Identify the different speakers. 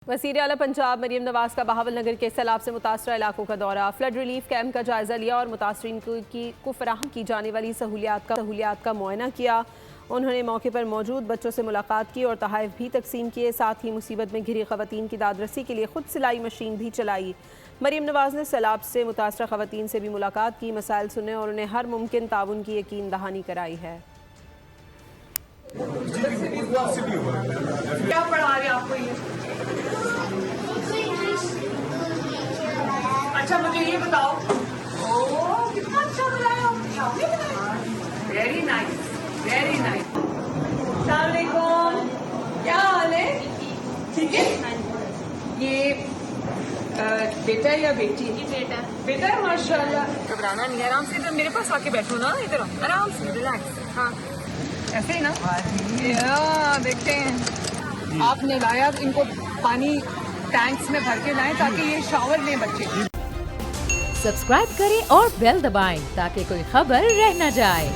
Speaker 1: वज़ीर आला पंजाब मरीम नवाज का बहावल नगर के सैलाब से मुतासरा इलाकों का दौरा, फ्लड रिलीफ कैंप का जायजा लिया और मुतासरीन को फराहम की जाने वाली सहूलियात का मुआयना किया। उन्होंने मौके पर मौजूद बच्चों से मुलाकात की और तहाइफ भी तकसीम किए। साथ ही मुसीबत में घिरी खवातीन की दादरसी के लिए खुद सिलाई मशीन भी चलाई। मरीम नवाज ने सैलाब से मुतासरा खवातीन से भी मुलाकात की, मसाइल सुने और उन्हें हर मुमकिन ताउन की यकीन दहानी कराई है।
Speaker 2: क्या पढ़ा रहे आपको ये? अच्छा मुझे ये बताओ, ओह कितना अच्छा बनाया आपने, वेरी नाइस वेरी नाइस। अस्सलाम वालेकुम, क्या हाल है? ठीक है। ये बेटा या बेटी?
Speaker 3: बेटा
Speaker 2: बेटा है, माशाल्लाह। घबराना नहीं है, आराम से इधर मेरे पास आके बैठो ना, इधर आराम से रिलैक्स। हाँ ऐसे ही ना, देखते हैं। आपने लाया इनको पानी टैंक्स में भर के लाएं ताकि ये शावर लें बच्चे।
Speaker 4: सब्सक्राइब करें और बेल दबाएं ताकि कोई खबर रह न जाए।